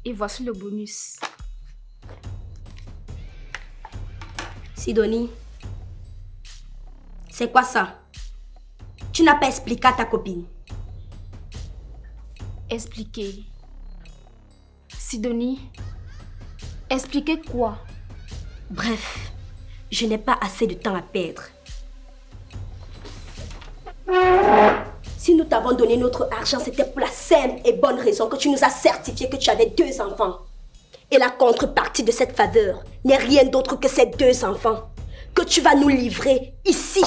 Et voici le bonus. Sidonie, c'est quoi ça? Tu n'as pas expliqué à ta copine? Expliquer. Sidonie, expliquer quoi? Bref, je n'ai pas assez de temps à perdre. Si nous t'avons donné notre argent, c'était pour la simple et bonne raison que tu nous as certifié que tu avais 2 enfants. Et la contrepartie de cette faveur n'est rien d'autre que ces 2 enfants que tu vas nous livrer ici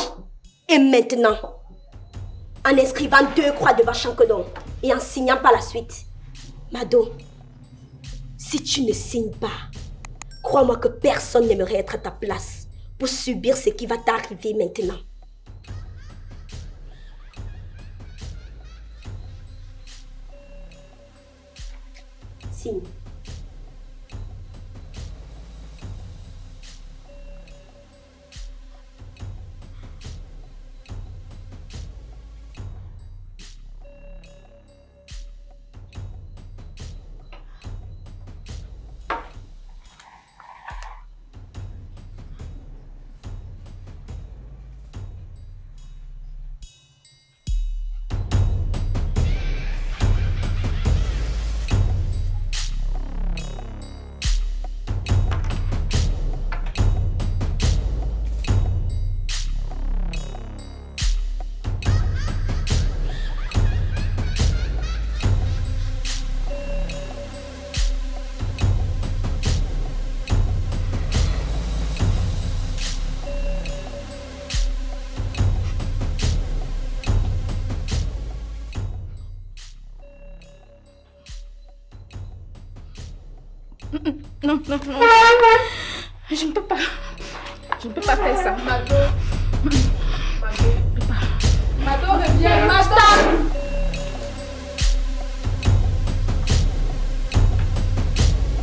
et maintenant. En inscrivant 2 croix devant chaque don et en signant par la suite. Mado, si tu ne signes pas, crois-moi que personne n'aimerait être à ta place pour subir ce qui va t'arriver maintenant. Signe. Non. Je ne peux pas. Je ne peux pas faire ça. Mado, reviens. Mado.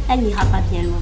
Elle n'ira pas bien loin.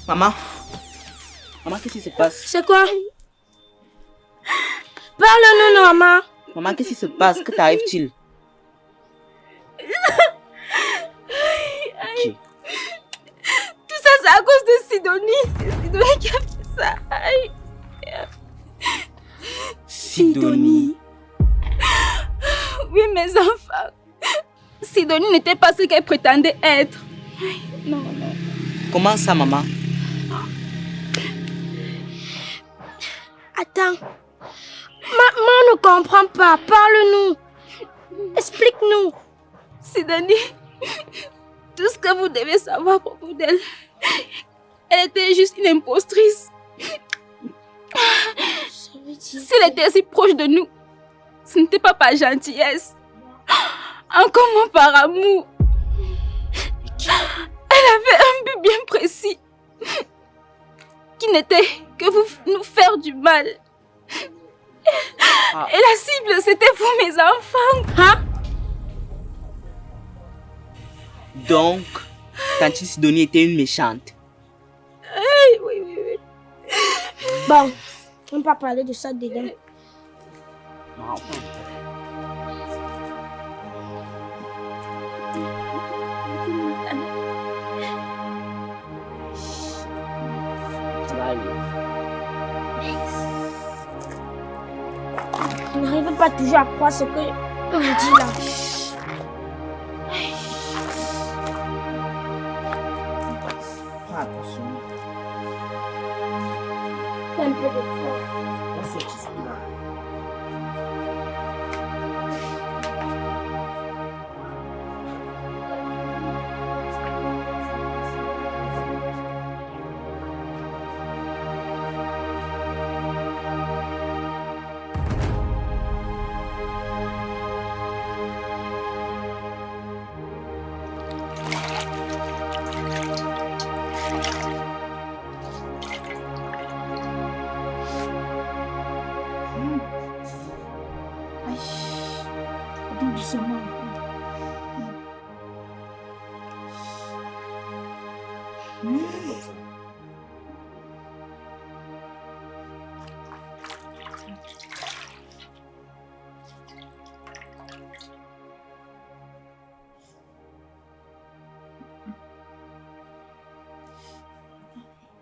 Maman, qu'est-ce qui se passe? C'est quoi? Parle-nous, maman. Maman, qu'est-ce qui se passe? Que t'arrive-t-il? Aïe. Tout ça, c'est à cause de Sidonie. C'est Sidonie qui a fait ça. Aïe. Sidonie. mes enfants. Sidonie n'était pas ce qu'elle prétendait être. Non, non. Comment ça, maman? Attends. Maman ne comprend pas. Parle-nous. Explique-nous. Sidonie, tout ce que vous devez savoir à propos d'elle, elle était juste une impostrice. Si elle était si proche de nous, ce n'était pas par gentillesse, encore par amour. Elle avait un but bien précis, qui n'était que nous faire du mal. Et la cible, c'était vous, mes enfants. Hein? Donc, tante Sidonie était une méchante. Oui, oui, oui. Bon, on ne va pas parler de ça dedans. Non. Ça va aller. Je n'arrive pas toujours à croire ce que on me dit là. Fais attention. Fais un peu d'effort. On sait qui c'est là.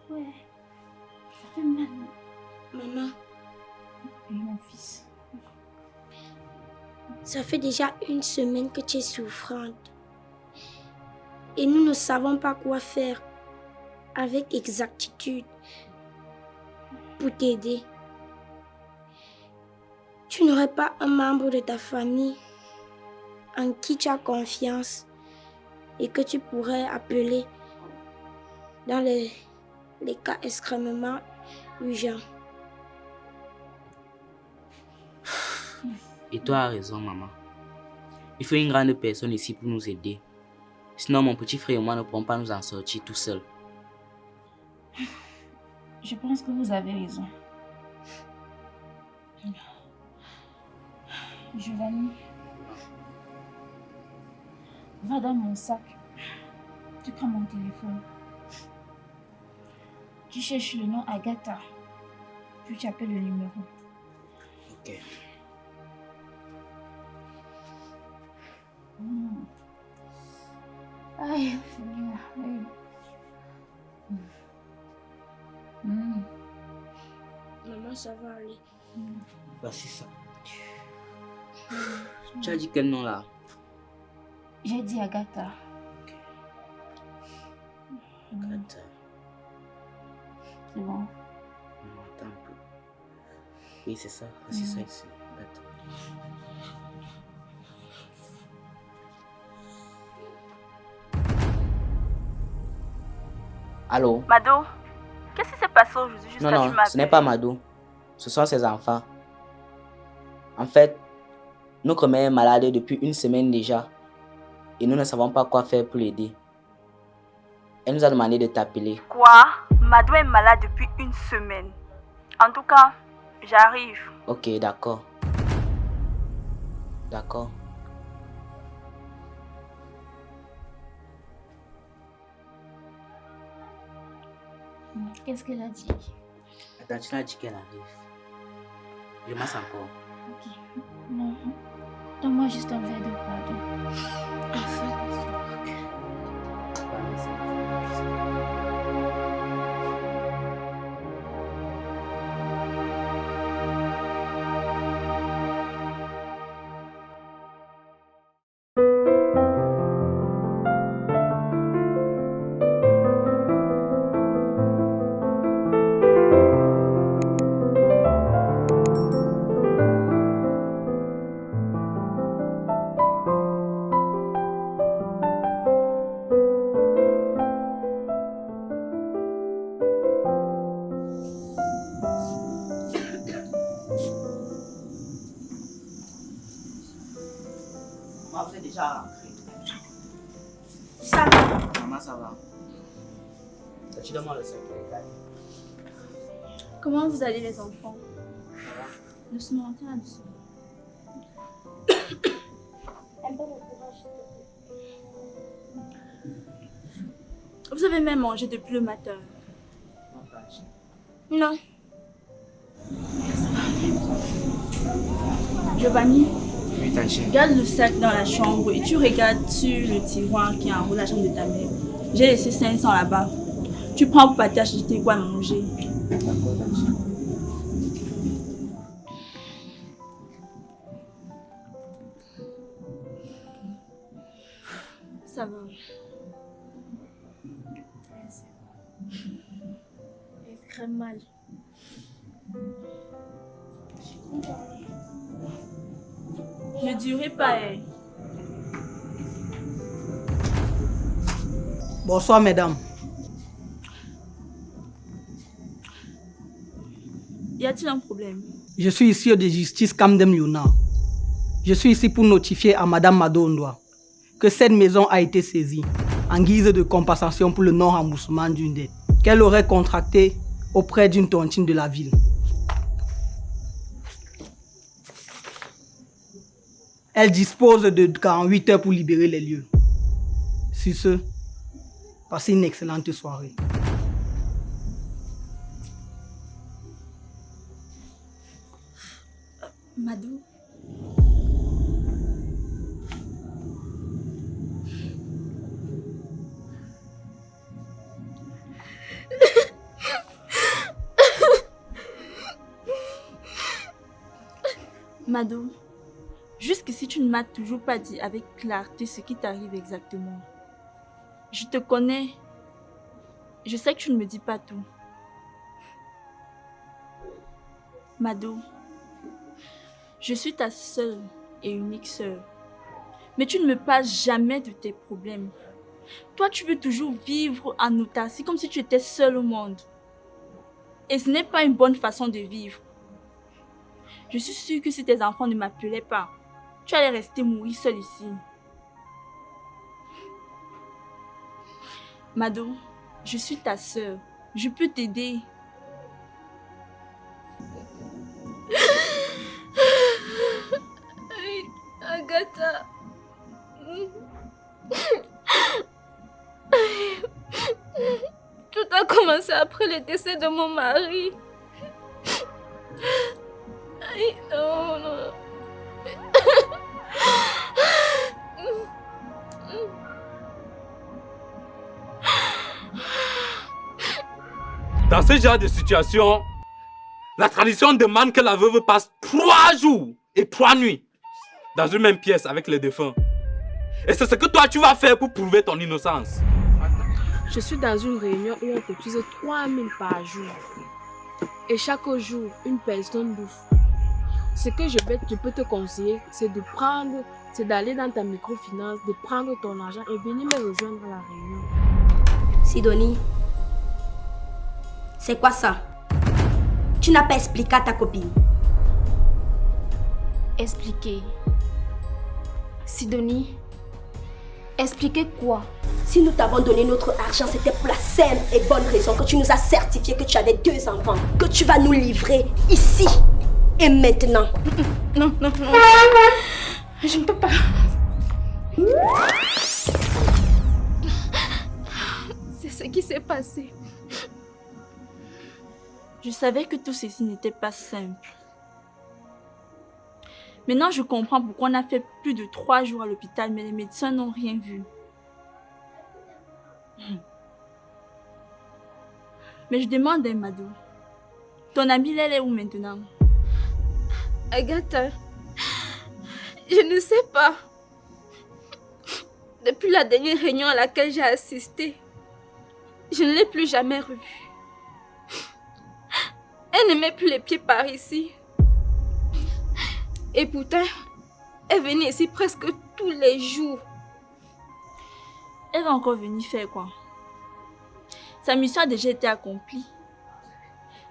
Ouais, ça fait mal. Maman, Oui, mon fils. ça fait déjà une semaine que tu es souffrante. Et nous ne savons pas quoi faire avec exactitude pour t'aider. Tu n'aurais pas un membre de ta famille en qui tu as confiance et que tu pourrais appeler dans les cas extrêmement urgents. Et toi as raison, maman. Il faut une grande personne ici pour nous aider. Sinon, mon petit frère et moi ne pourrons pas nous en sortir tout seuls. Je pense que vous avez raison. Giovanni, va dans mon sac. Tu prends mon téléphone. Tu cherches le nom Agatha. Puis tu appelles le numéro. Ok. Aïe, Seigneur, oui. Maman, ça va aller. Voici ça. Tu as dit quel nom là? J'ai dit Agatha. Agatha. C'est bon. Non, attends un peu. Oui, c'est ça. C'est ça ici. Agatha. Allô? Mado, qu'est-ce qui s'est passé aujourd'hui jusqu'à Non, tu non, m'appelles? ce n'est pas Mado. Ce sont ses enfants. En fait, notre mère est malade depuis une semaine déjà. Et nous ne savons pas quoi faire pour l'aider. Elle nous a demandé de t'appeler. Quoi? Mado est malade depuis une semaine. En tout cas, j'arrive. Ok, d'accord. D'accord. Qu'est-ce qu'elle a dit? Attends, tu l'as dit qu'elle arrive. Je masse encore. Ok. Non. Donne-moi juste un verre de pardon. Enfin. Maman, vous êtes déjà rentrée. Ça va? Maman, ça va. Tu demandes le secrétaire. Comment vous allez les enfants? Doucement, tiens là-dessus. Vous avez même mangé depuis le matin? Non. Giovanni, Oui, Tanché. garde le sac dans la chambre et tu regardes sur le tiroir qui est en haut de la chambre de ta mère. J'ai laissé 500 là-bas. Tu prends pour partager, je t'ai quoi à manger. D'accord, Tanché. Ça va. Elle crée mal. Ne durez pas, hein. Bonsoir, mesdames. Y a-t-il un problème? Je suis ici de justice Kamdem Yuna. Je suis ici pour notifier à Madame Madondoa que cette maison a été saisie en guise de compensation pour le non-remboursement d'une dette qu'elle aurait contractée auprès d'une tontine de la ville. Elle dispose de 48 heures pour libérer les lieux. Sur ce, passez une excellente soirée. Madou. Madou, jusqu'ici tu ne m'as toujours pas dit avec clarté ce qui t'arrive exactement. Je te connais. Je sais que tu ne me dis pas tout. Madou, je suis ta seule et unique sœur. Mais tu ne me parles jamais de tes problèmes. Toi, tu veux toujours vivre en autarcie comme si tu étais seule au monde. Et ce n'est pas une bonne façon de vivre. Je suis sûre que si tes enfants ne m'appelaient pas, tu allais rester mourir seule ici. Mado, je suis ta sœur. Je peux t'aider. Agatha. Tout a commencé après le décès de mon mari. Aïe, non, non. Dans ce genre de situation, la tradition demande que la veuve passe 3 jours et 3 nuits dans une même pièce avec les défunts. Et c'est ce que toi tu vas faire pour prouver ton innocence. Je suis dans une réunion où on cotise 3000 par jour. Et chaque jour, une personne bouffe. Ce que je peux te conseiller, c'est d'aller dans ta microfinance, de prendre ton argent et venir me rejoindre à la réunion. Sidonie, c'est quoi ça? Tu n'as pas expliqué à ta copine. Expliquer. Sidonie, expliquer quoi? Si nous t'avons donné notre argent, c'était pour la simple et bonne raison que tu nous as certifié que tu avais 2 enfants, que tu vas nous livrer ici et maintenant. Non, non, non. Je ne peux pas. C'est ce qui s'est passé. Je savais que tout ceci n'était pas simple. Maintenant, je comprends pourquoi on a fait plus de 3 jours à l'hôpital, mais les médecins n'ont rien vu. Mais je demande à Madou, ton amie, elle est où maintenant? Agatha, je ne sais pas. Depuis la dernière réunion à laquelle j'ai assisté, je ne l'ai plus jamais revue. Elle ne met plus les pieds par ici. Et pourtant, elle venait ici presque tous les jours. Elle va encore venir faire quoi? Sa mission a déjà été accomplie.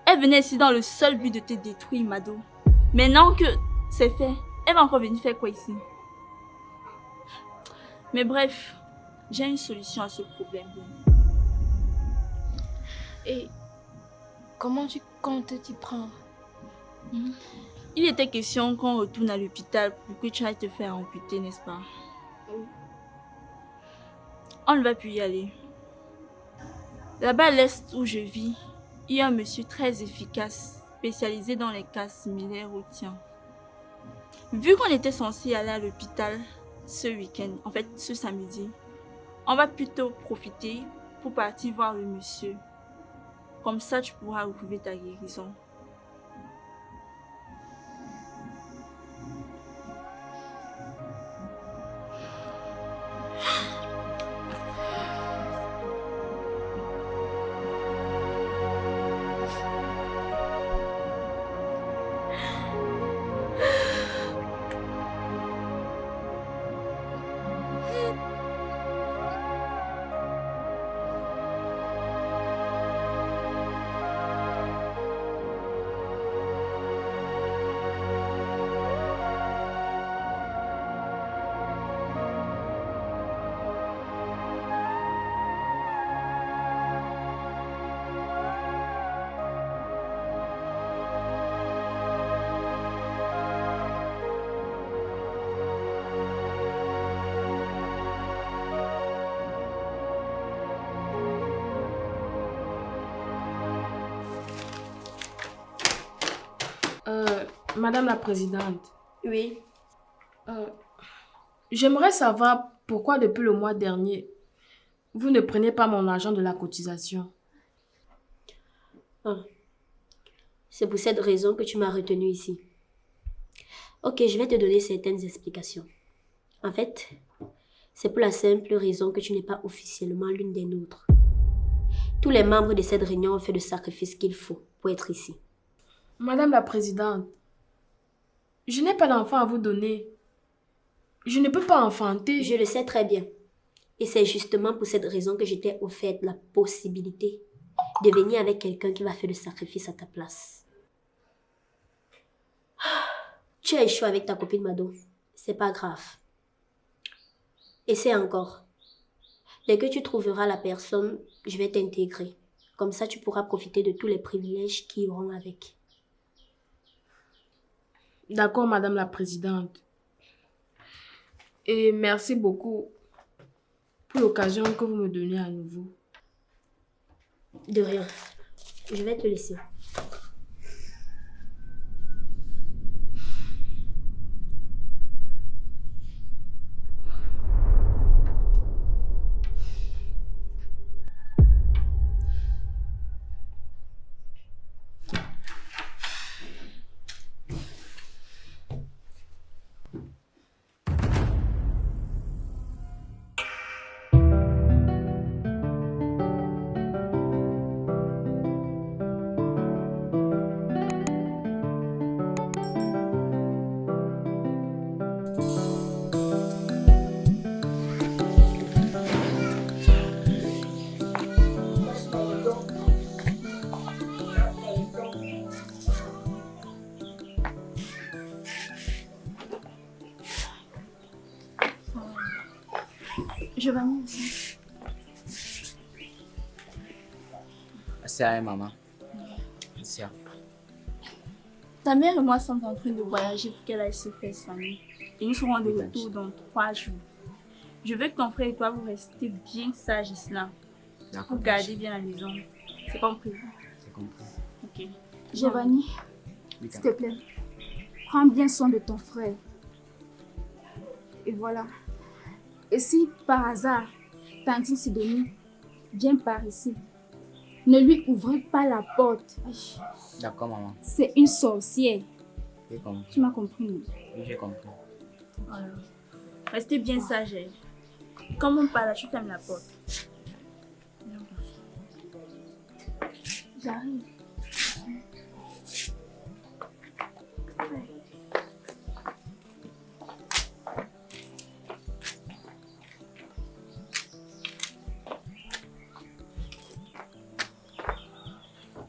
Elle venait ici dans le seul but de te détruire, Mado. Maintenant que c'est fait, elle va encore venir faire quoi ici? Mais bref, j'ai une solution à ce problème. Et comment tu comptes t'y prendre? Il était question qu'on retourne à l'hôpital pour que tu ailles te faire amputer, n'est-ce pas? On ne va plus y aller. Là-bas à l'est où je vis, il y a un monsieur très efficace, spécialisé dans les cas similaires au tien. Vu qu'on était censé aller à l'hôpital ce week-end, en fait ce samedi, on va plutôt profiter pour partir voir le monsieur. Comme ça, tu pourras retrouver ta guérison. Madame la Présidente, Oui. J'aimerais savoir pourquoi depuis le mois dernier, vous ne prenez pas mon argent de la cotisation. C'est pour cette raison que tu m'as retenu ici. Ok, je vais te donner certaines explications. En fait, c'est pour la simple raison que tu n'es pas officiellement l'une des nôtres. Tous les membres de cette réunion ont fait le sacrifice qu'il faut pour être ici. Madame la Présidente, je n'ai pas d'enfant à vous donner. Je ne peux pas enfanter. Je le sais très bien. Et c'est justement pour cette raison que je t'ai offert la possibilité de venir avec quelqu'un qui va faire le sacrifice à ta place. Tu as échoué avec ta copine Mado. C'est pas grave. Essaie encore. Dès que tu trouveras la personne, je vais t'intégrer. Comme ça, tu pourras profiter de tous les privilèges qui iront avec. D'accord, Madame la Présidente. Et merci beaucoup pour l'occasion que vous me donnez à nouveau. De rien. Je vais te laisser. Je vais venir aussi. C'est à maman. C'est Ta mère et moi sommes en train de voyager pour qu'elle aille se faire soigner. Et nous serons de retour dans 3 jours. Je veux que ton frère et toi vous restez bien sages ici là. Pour garder bien la maison. C'est compris? C'est compris. Ok. Giovanni, s'il te plaît, prends bien soin de ton frère. Et voilà. Et si par hasard, Tantine Sidonie vient par ici, ne lui ouvrez pas la porte. D'accord, maman. C'est une sorcière. J'ai compris. Tu m'as compris, non? Oui, j'ai compris. Voilà. Restez bien sages. Comme on parle, tu fermes la porte. J'arrive.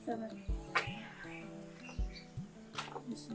Ça va. Merci.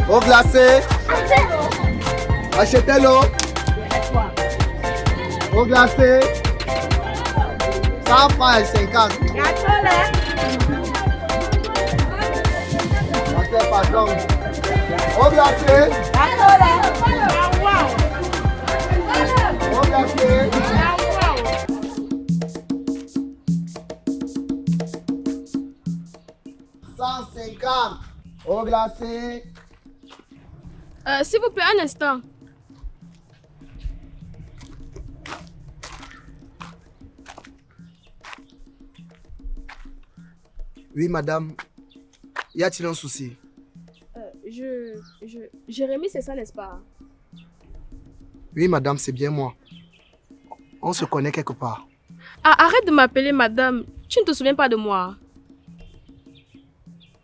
Eau glacée. Achetez l'eau. Eau glacée. 100 francs et 50. Monsieur patron. Eau glacée. Eau glacée. 150. Eau glacée. S'il vous plaît, un instant. Oui, madame. Y a-t-il un souci? Jérémy, c'est ça, n'est-ce pas? Oui, madame, c'est bien moi. On se connaît quelque part. Ah, arrête de m'appeler madame. Tu ne te souviens pas de moi?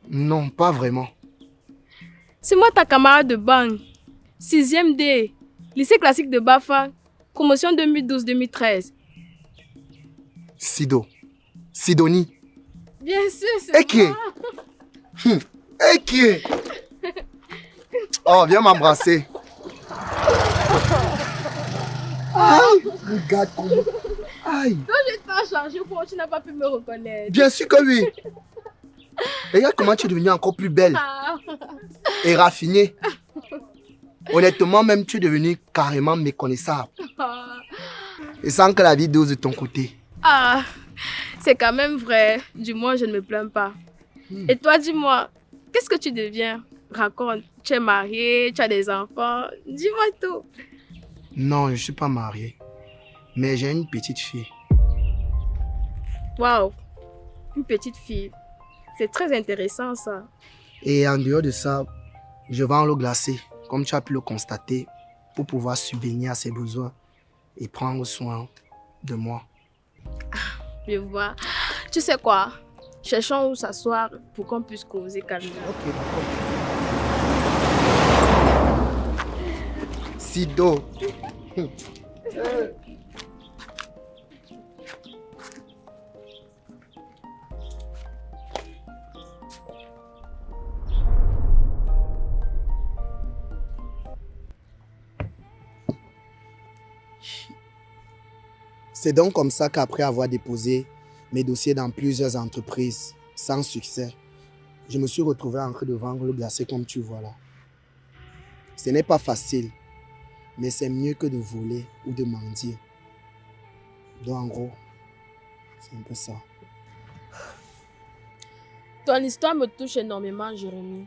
Non, pas vraiment. C'est moi ta camarade de banque. 6e D. Lycée classique de Bafa. Promotion 2012-2013. Sido. Sidonie. Bien sûr, c'est moi. Eki. Oh, viens m'embrasser. Aïe, regarde comment. Aïe. Donc je t'ai changé pour tu n'as pas pu me reconnaître. Bien sûr que oui. Regarde comment tu es devenue encore plus belle. Et raffinée. Honnêtement, même tu es devenue carrément méconnaissable. Et sans que la vie dose de ton côté. Ah, c'est quand même vrai. Du moins, je ne me plains pas. Et toi, dis-moi, qu'est-ce que tu deviens? Raconte. Tu es marié, tu as des enfants. Dis-moi tout. Non, je ne suis pas marié. Mais j'ai une petite fille. Waouh, une petite fille. C'est très intéressant ça. Et en dehors de ça, je vends l'eau glacée, comme tu as pu le constater, pour pouvoir subvenir à ses besoins et prendre soin de moi. Je vois. Tu sais quoi? Cherchons où s'asseoir pour qu'on puisse causer calmement. Ok, d'accord. Sido. C'est donc comme ça qu'après avoir déposé mes dossiers dans plusieurs entreprises sans succès, je me suis retrouvé en train de vendre le glacé comme tu vois là. Ce n'est pas facile, mais c'est mieux que de voler ou de mendier. Donc en gros, c'est un peu ça. Ton histoire me touche énormément, Jérémy.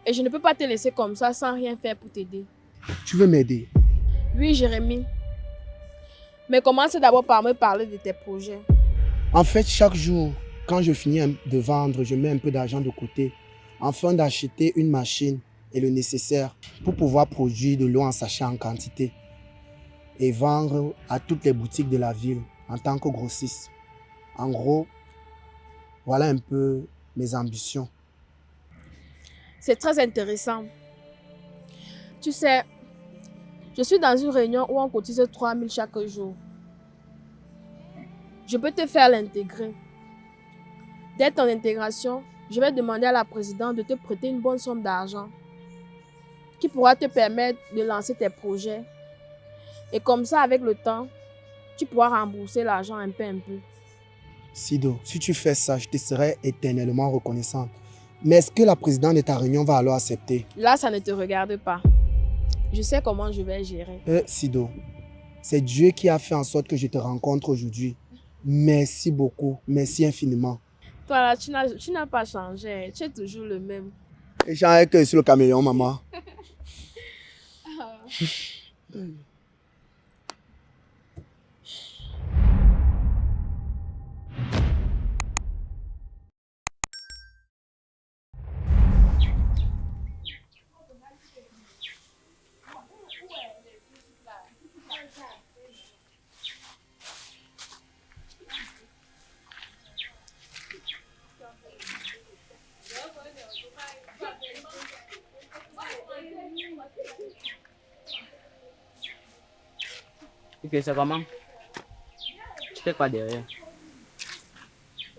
Et je ne peux pas te laisser comme ça sans rien faire pour t'aider. Tu veux m'aider? Oui, Jérémy. Mais commence d'abord par me parler de tes projets. En fait, chaque jour, quand je finis de vendre, je mets un peu d'argent de côté afin d'acheter une machine et le nécessaire pour pouvoir produire de l'eau en sachet en quantité et vendre à toutes les boutiques de la ville en tant que grossiste. En gros, voilà un peu mes ambitions. C'est très intéressant. Tu sais, je suis dans une réunion où on cotise 3 000 chaque jour. Je peux te faire l'intégrer. Dès ton intégration, je vais demander à la présidente de te prêter une bonne somme d'argent qui pourra te permettre de lancer tes projets. Et comme ça, avec le temps, tu pourras rembourser l'argent un peu. Sido, si tu fais ça, je te serai éternellement reconnaissante. Mais est-ce que la présidente de ta réunion va alors accepter? Là, ça ne te regarde pas. Je sais comment je vais gérer. Sido, c'est Dieu qui a fait en sorte que je te rencontre aujourd'hui. Merci beaucoup, merci infiniment. Toi là, tu n'as pas changé, tu es toujours le même. Et j'ai que sur le caméléon, maman. Ok, c'est comment? Tu fais quoi derrière?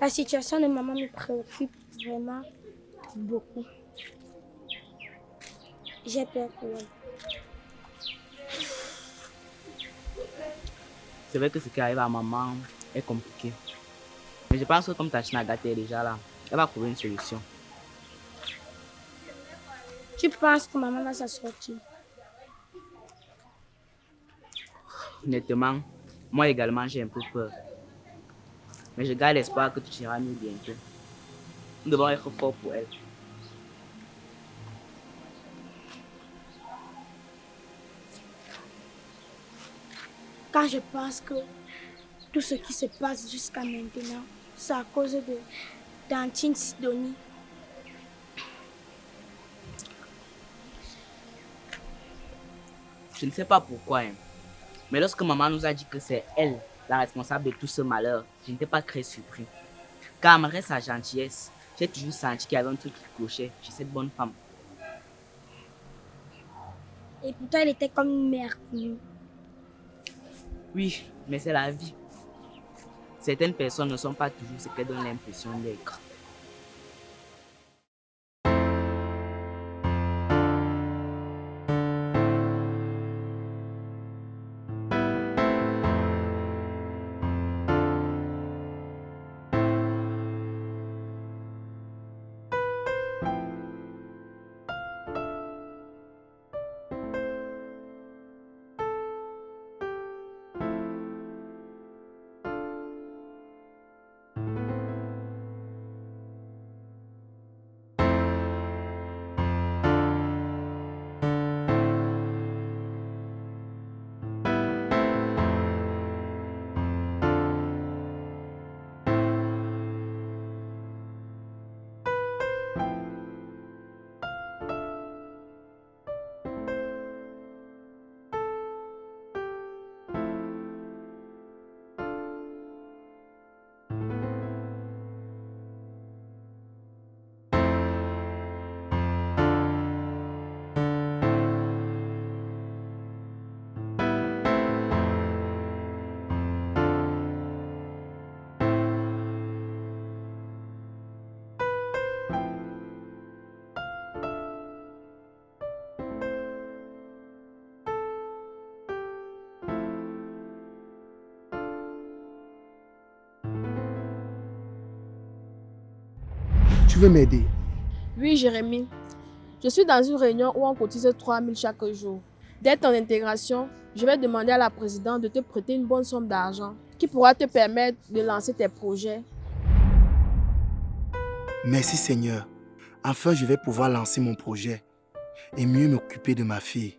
La situation de maman me préoccupe vraiment beaucoup. J'ai peur pour elle. C'est vrai que ce qui arrive à maman est compliqué. Mais je pense que comme ta Chinagate est déjà là, elle va trouver une solution. Tu penses que maman va s'en sortir? Honnêtement, moi également j'ai un peu peur. Mais je garde l'espoir que tu iras mieux bientôt. Nous devons être forts pour elle. Quand je pense que tout ce qui se passe jusqu'à maintenant, c'est à cause de Tantine Sidonie. Je ne sais pas pourquoi, hein. Mais lorsque maman nous a dit que c'est elle la responsable de tout ce malheur, je n'étais pas très surpris. Car malgré sa gentillesse, j'ai toujours senti qu'il y avait un truc qui clochait chez cette bonne femme. Et pourtant, elle était comme une mère pour nous. Oui, mais c'est la vie. Certaines personnes ne sont pas toujours ce qu'elles donnent l'impression d'être. Tu veux m'aider? Oui, Jérémy. Je suis dans une réunion où on cotise 3 000 chaque jour. Dès ton intégration, je vais demander à la présidente de te prêter une bonne somme d'argent qui pourra te permettre de lancer tes projets. Merci Seigneur. Enfin, je vais pouvoir lancer mon projet et mieux m'occuper de ma fille.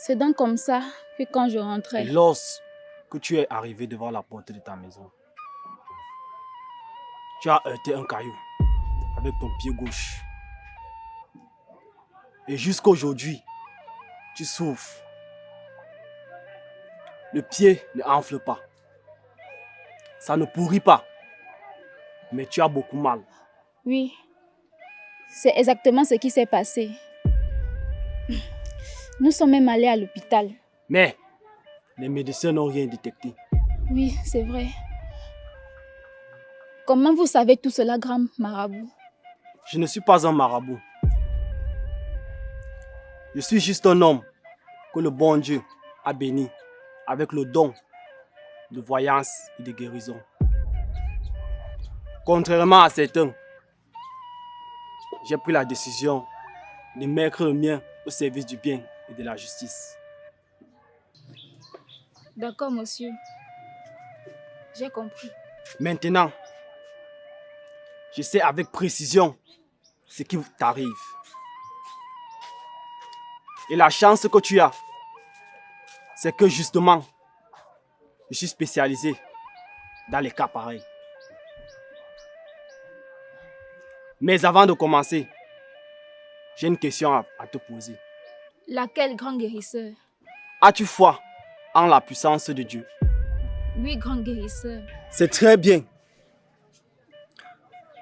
C'est donc comme ça que quand je rentrais... Et lorsque tu es arrivé devant la porte de ta maison, tu as heurté un caillou avec ton pied gauche. Et jusqu'aujourd'hui, tu souffres. Le pied ne enfle pas. Ça ne pourrit pas. Mais tu as beaucoup mal. Oui, c'est exactement ce qui s'est passé. Nous sommes même allés à l'hôpital. Mais les médecins n'ont rien détecté. Oui, c'est vrai. Comment vous savez tout cela, grand marabout? Je ne suis pas un marabout. Je suis juste un homme que le bon Dieu a béni avec le don de voyance et de guérison. Contrairement à certains, j'ai pris la décision de mettre le mien au service du bien et de la justice. D'accord, monsieur. J'ai compris. Maintenant, je sais avec précision ce qui t'arrive. Et la chance que tu as, c'est que justement, je suis spécialisé dans les cas pareils. Mais avant de commencer, j'ai une question à te poser. Laquelle, grand guérisseur? As-tu foi en la puissance de Dieu? Oui, grand guérisseur. C'est très bien.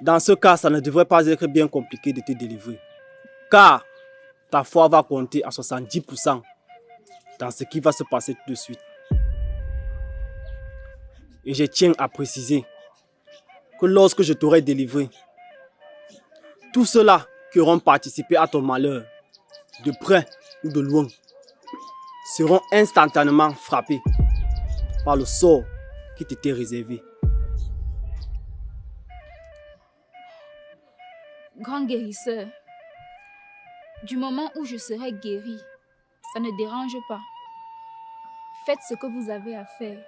Dans ce cas, ça ne devrait pas être bien compliqué de te délivrer. Car ta foi va compter à 70% dans ce qui va se passer tout de suite. Et je tiens à préciser que lorsque je t'aurai délivré, tous ceux-là qui auront participé à ton malheur, de près ou de loin, seront instantanément frappés par le sort qui t'était réservé. Grand guérisseur, du moment où je serai guéri, ça ne dérange pas. Faites ce que vous avez à faire.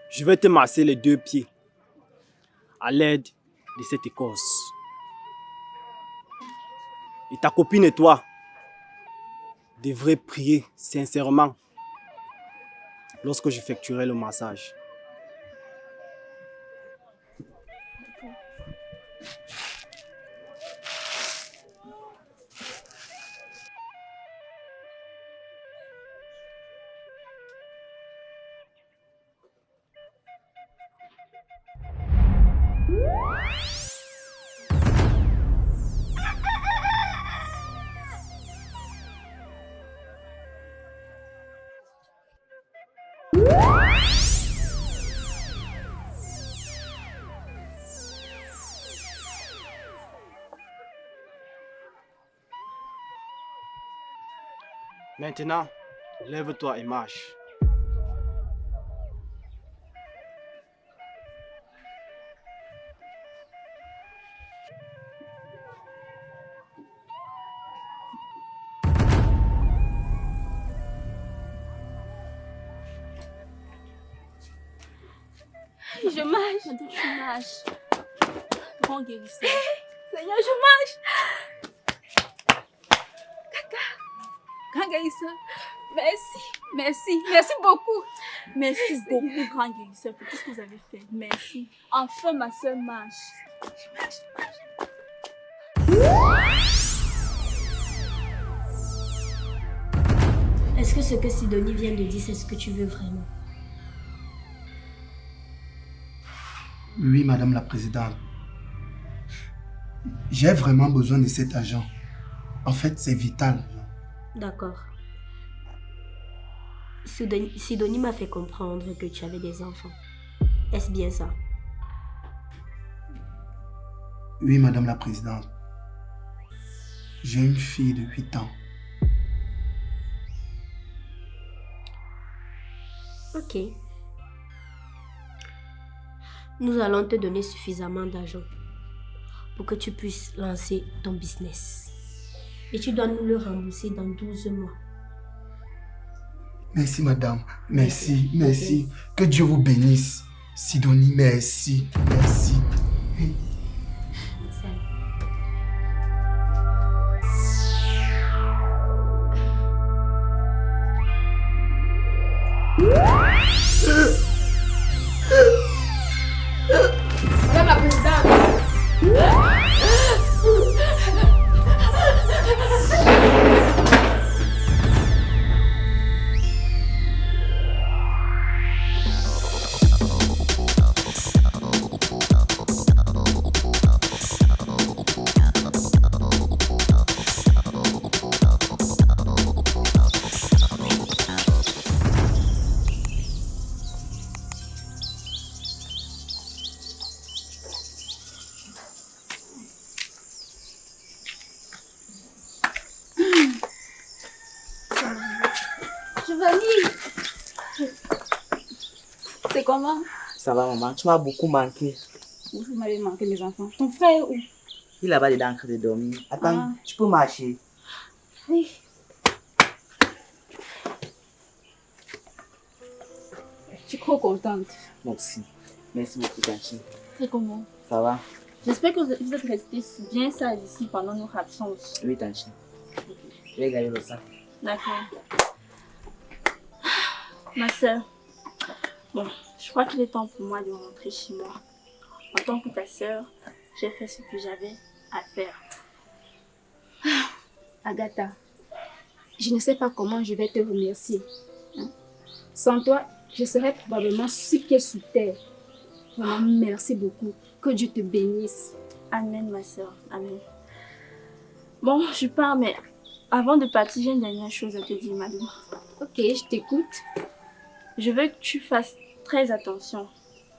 Je vais te masser les 2 pieds à l'aide de cette écorce. Et ta copine et toi devrez prier sincèrement lorsque j'effectuerai le massage. Maintenant, lève-toi et marche. Je marche. Madou, tu marches. Grand guérisseur. Seigneur, je marche. Grand guérisseur, merci beaucoup. Merci beaucoup, grand guérisseur, pour tout ce que vous avez fait. Merci. Enfin, ma soeur marche. Est-ce que ce que Sidonie vient de dire, c'est ce que tu veux vraiment? Oui, Madame la Présidente. J'ai vraiment besoin de cet argent. En fait, c'est vital. D'accord. Sidonie m'a fait comprendre que tu avais des enfants. Est-ce bien ça? Oui, Madame la Présidente. J'ai une fille de 8 ans. Ok. Nous allons te donner suffisamment d'argent pour que tu puisses lancer ton business. Et tu dois nous le rembourser dans 12 mois. Merci, madame. Merci, merci. Que Dieu vous bénisse. Sidonie, merci. Merci. Madame la Présidente. C'est comment? Ça va, maman. Tu m'as beaucoup manqué. Vous m'avez manqué, mes enfants. Ton frère est où? Il est là-bas dedans en train de dormir. Attends, tu peux marcher. Oui. Je suis trop contente. Merci. Merci beaucoup, Tanchi. C'est comment? Ça va? J'espère que vous êtes restés bien sages ici pendant notre absence. Oui, Tanchi. Je vais garder le sac. D'accord. Ma soeur, bon, je crois qu'il est temps pour moi de rentrer chez moi. En tant que ta soeur, j'ai fait ce que j'avais à faire. Agatha, je ne sais pas comment je vais te remercier. Hein? Sans toi, je serais probablement sous pied sous terre. Vraiment, merci beaucoup. Que Dieu te bénisse. Amen, ma soeur. Amen. Bon, je pars, mais avant de partir, j'ai une dernière chose à te dire, Madou. Ok, je t'écoute. Je veux que tu fasses très attention.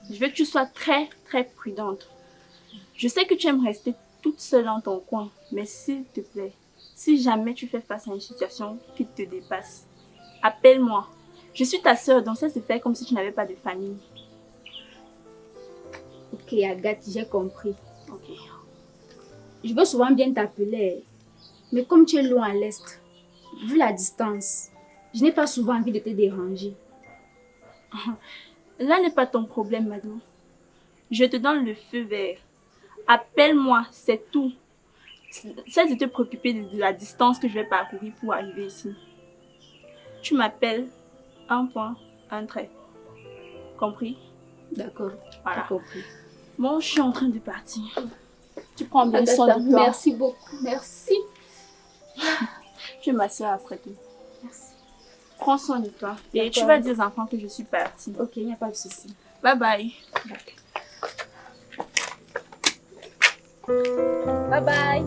Je veux que tu sois très, très prudente. Je sais que tu aimes rester toute seule dans ton coin, mais s'il te plaît, si jamais tu fais face à une situation qui te dépasse, appelle-moi. Je suis ta soeur, donc ça se fait comme si tu n'avais pas de famille. Ok, Agathe, j'ai compris. Ok. Je veux souvent bien t'appeler, mais comme tu es loin à l'est, vu la distance, je n'ai pas souvent envie de te déranger. Là n'est pas ton problème, Madou. Je te donne le feu vert. Appelle-moi, c'est tout. Cesse de te préoccuper de la distance que je vais parcourir pour arriver ici. Tu m'appelles, un point, un trait. Compris? D'accord, voilà. j'ai compris. Bon, je suis en train de partir. Tu prends bien soin de toi. Merci beaucoup, merci. Tu es ma soeur après tout. Merci. Prends soin de toi. Et tu vas dire aux enfants que je suis partie. Ok, il n'y a pas de souci. Bye bye. Bye bye.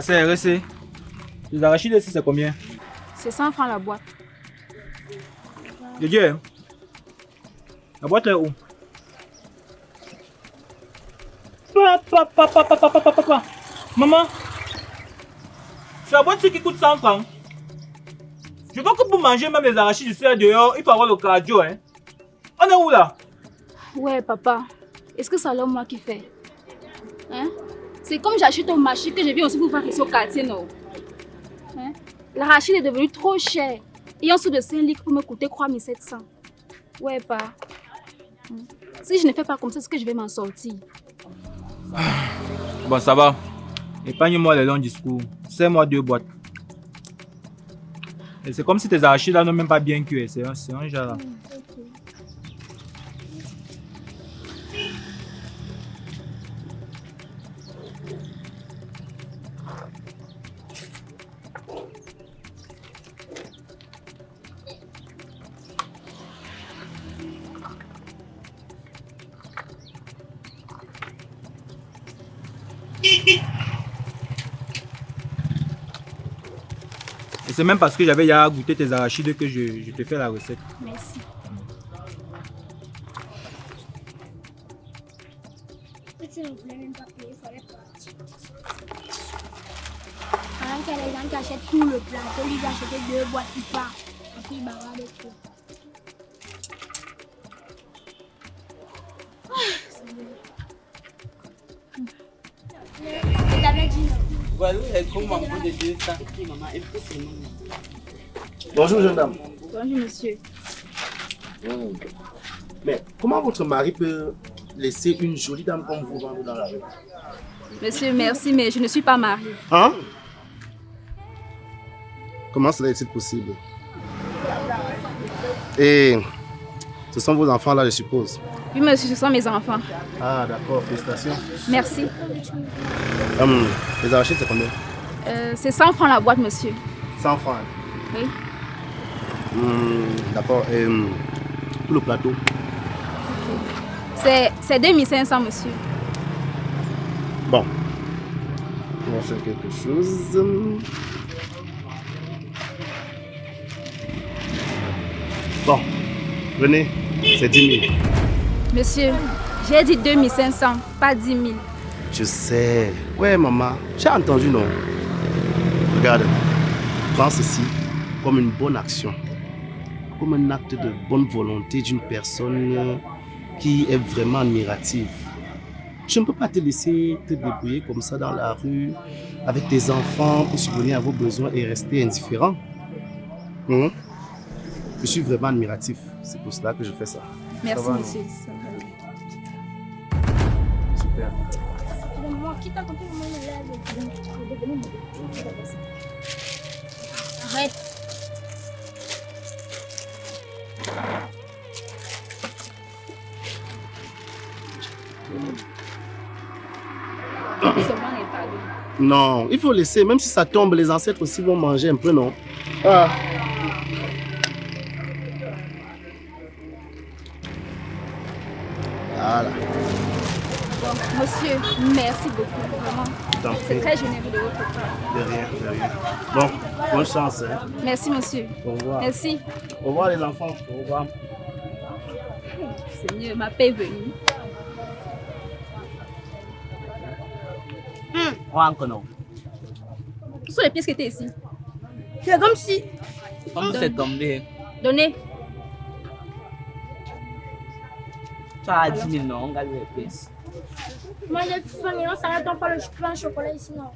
C'est RSC. Les arachides ici, c'est combien? C'est 100 francs la boîte. Je dis, hein? La boîte est où? Papa. Maman, c'est la boîte qui coûte 100 francs. Je vois que pour manger même les arachides ici dehors, il faut avoir le cardio, hein? On est où là? Ouais, papa. Est-ce que c'est alors moi qui fais? Hein? C'est comme j'achète au marché que je viens aussi vous faire ici au quartier, non? Hein? L'arachide est devenu trop cher. Et en dessous de 5 litres pour me coûter 3700. Ouais, pas. Si je ne fais pas comme ça, est-ce que je vais m'en sortir? Bon, ça va. Épargne-moi les longs discours. Serre-moi 2 boîtes. Et c'est comme si tes arachides là n'ont même pas bien cuit. C'est un genre là. Et c'est même parce que j'avais déjà goûté tes arachides que je te fais la recette. Merci. Tu ne voulais même pas payer, il fallait partir. Pendant qu'il y a des gens qui achètent tout le plateau, ils achètent 2 boîtes qui partent. Et puis ils bavarent de tout. Je t'avais dit non. Bonjour, jeune dame. Bonjour, monsieur. Mais comment votre mari peut laisser une jolie dame comme vous vendre dans la rue? Monsieur, merci, mais je ne suis pas mariée. Hein? Comment cela est-il possible? Et ce sont vos enfants là, je suppose. Oui, monsieur, ce sont mes enfants. Ah, d'accord, félicitations. Merci. Les arachides, c'est combien? C'est 100 francs la boîte, monsieur. 100 francs. Oui. D'accord. Et pour le plateau? C'est 2500, monsieur. Bon. On va faire quelque chose. Bon. Venez, c'est 10 000. Monsieur, j'ai dit 2500, pas 10 000. Je sais. Ouais, maman. J'ai entendu, non? Regarde. Prends ceci comme une bonne action. Comme un acte de bonne volonté d'une personne qui est vraiment admirative. Je ne peux pas te laisser te débrouiller comme ça dans la rue, avec tes enfants, pour subvenir à vos besoins et rester indifférent. Je suis vraiment admiratif. C'est pour cela que je fais ça. Merci, ça va, monsieur. Super. Moi, qui t'a compris comment il est Arrête. Non, il faut laisser. Même si ça tombe, les ancêtres aussi vont manger un peu, non? Ah. Voilà. Bon, monsieur, merci beaucoup, vraiment. C'est très généreux de votre part. De rien, de rien. Bon, bonne chance. Hein. Merci, monsieur. Au revoir. Merci. Au revoir, les enfants. Au revoir. Seigneur, ma paix est venue. Où sont les pièces qui étaient ici? C'est comme si... Comme c'est tombé. Donnez. Tu as 10 000, non? On gagne les pièces. Moi, les familles, on s'arrête pas le pain au chocolat ici, non?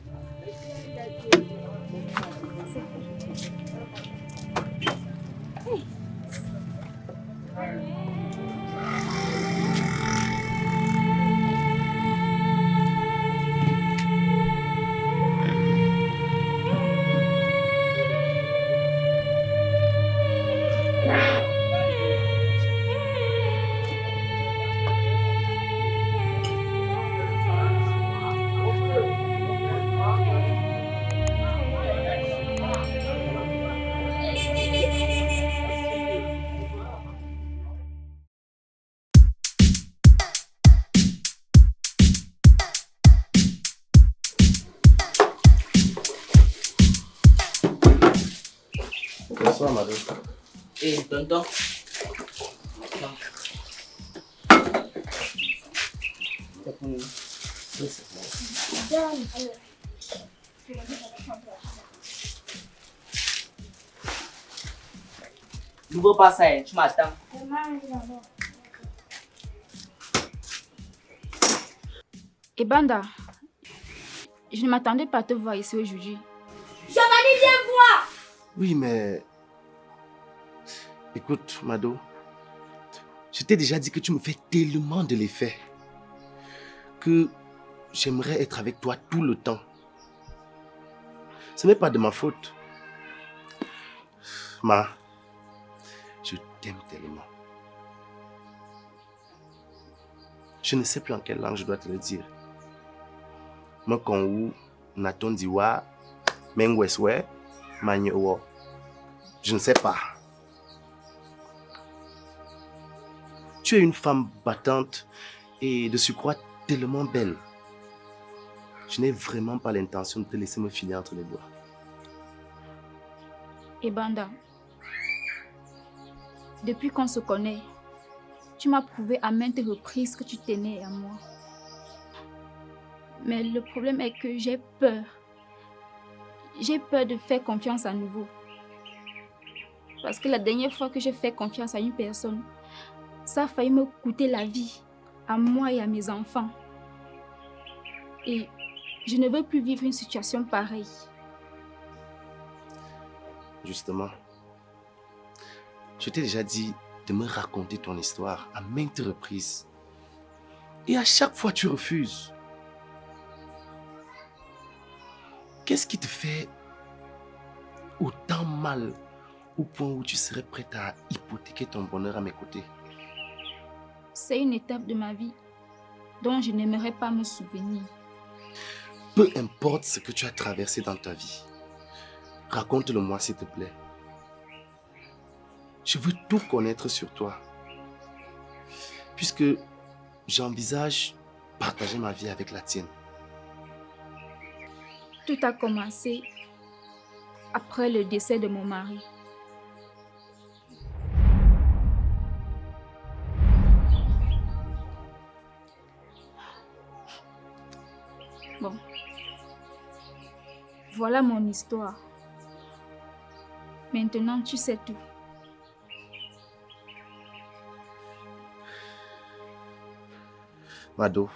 Bonsoir, madame. Et tonton. Nouveau passage, tu m'attends. Et Banda, je ne m'attendais pas à te voir ici aujourd'hui. Giovanni, viens voir! Oui, mais... Écoute, Mado, je t'ai déjà dit que tu me fais tellement de l'effet que j'aimerais être avec toi tout le temps. Ce n'est pas de ma faute. Ma, je t'aime tellement. Je ne sais plus en quelle langue je dois te le dire. Moi, quand où, Naton Diwa, Mengweswe, Manyewo. Je ne sais pas. Tu es une femme battante et de surcroît tellement belle. Je n'ai vraiment pas l'intention de te laisser me filer entre les doigts. Et Banda, depuis qu'on se connaît, tu m'as prouvé à maintes reprises que tu tenais à moi. Mais le problème est que j'ai peur. J'ai peur de faire confiance à nouveau. Parce que la dernière fois que j'ai fait confiance à une personne, ça a failli me coûter la vie, à moi et à mes enfants. Et je ne veux plus vivre une situation pareille. Justement, je t'ai déjà dit de me raconter ton histoire à maintes reprises. Et à chaque fois, tu refuses. Qu'est-ce qui te fait autant mal au point où tu serais prête à hypothéquer ton bonheur à mes côtés? C'est une étape de ma vie dont je n'aimerais pas me souvenir. Peu importe ce que tu as traversé dans ta vie, raconte-le-moi s'il te plaît. Je veux tout connaître sur toi. Puisque j'envisage partager ma vie avec la tienne. Tout a commencé après le décès de mon mari. Bon. Voilà mon histoire. Maintenant, tu sais tout. Mado,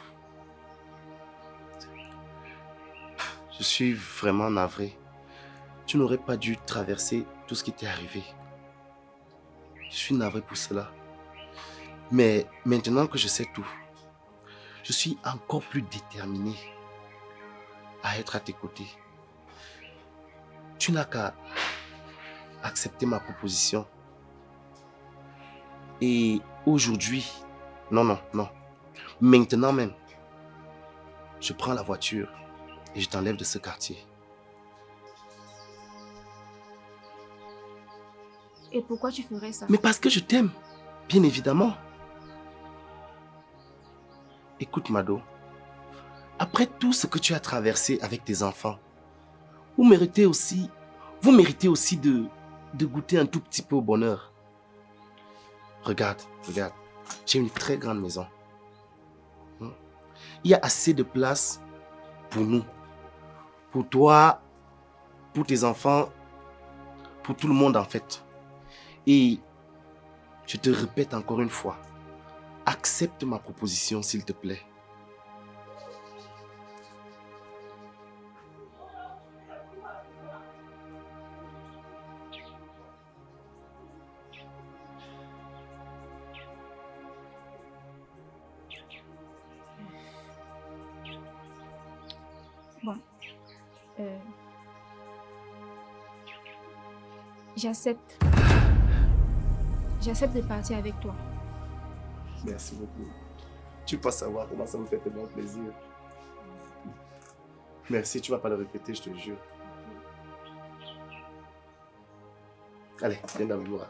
je suis vraiment navré. Tu n'aurais pas dû traverser tout ce qui t'est arrivé. Je suis navré pour cela. Mais maintenant que je sais tout, je suis encore plus déterminé à être à tes côtés. Tu n'as qu'à accepter ma proposition. Et aujourd'hui, non. Maintenant même, je prends la voiture et je t'enlève de ce quartier. Et pourquoi tu ferais ça? Mais parce que je t'aime, bien évidemment. Écoute, Mado, après tout ce que tu as traversé avec tes enfants, vous méritez aussi de goûter un tout petit peu au bonheur. Regarde, j'ai une très grande maison. Il y a assez de place pour nous, pour toi, pour tes enfants, pour tout le monde en fait. Et je te répète encore une fois, accepte ma proposition s'il te plaît. Bon. J'accepte. J'accepte de partir avec toi. Merci beaucoup. Tu peux pas savoir comment ça me fait tellement plaisir. Merci, tu vas pas le répéter, je te jure. Allez, viens dans le bureau.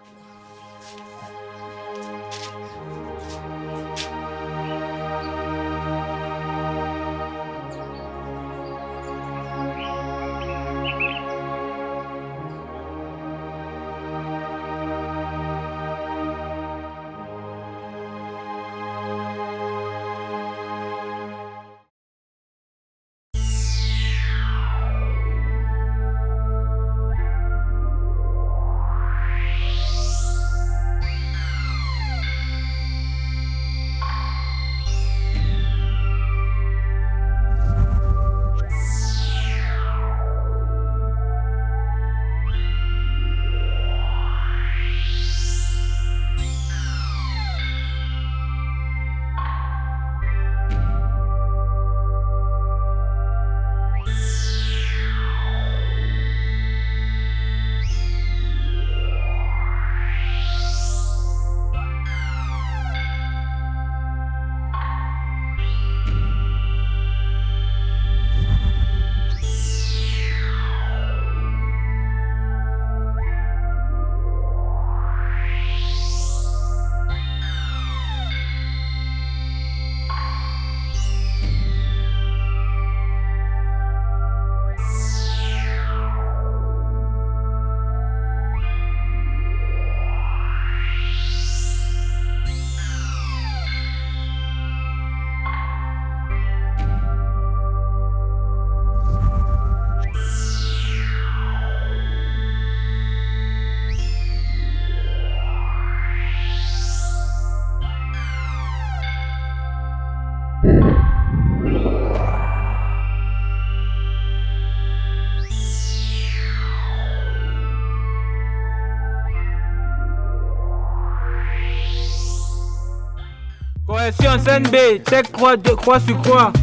Correction, scène B, tech 3, 2, croix sur croix.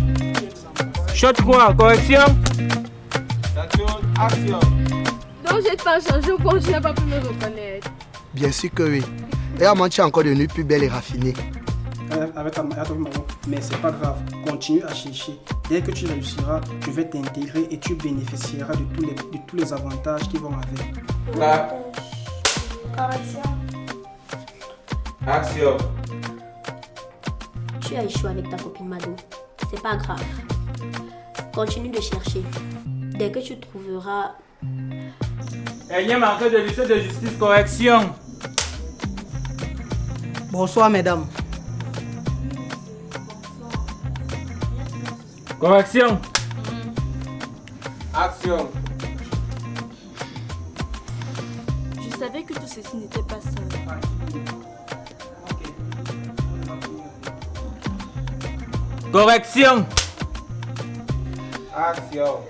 Shot 3, correction. Action. Donc j'ai pas changé ou quoi, tu n'as pas pu me reconnaître? Bien sûr que oui. Et Armand, tu es encore devenu plus belle et raffinée. avec ta maman. Mais c'est pas grave. Continue à chercher. Dès que tu réussiras, je vais t'intégrer et tu bénéficieras de tous les avantages qui vont avec. Là. Correction. Action. Tu as échoué avec ta copine Mado. C'est pas grave. Continue de chercher. Dès que tu trouveras... Énième enquête de lycée de justice, correction. Bonsoir, mesdames. Correction. Action. Je savais que tout ceci n'était pas ça. Correction. Action.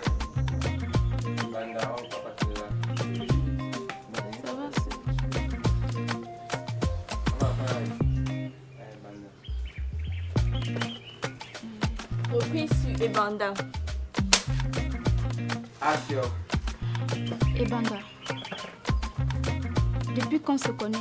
Reprise sur Ebanda. Action. Ebanda, depuis qu'on se connaît,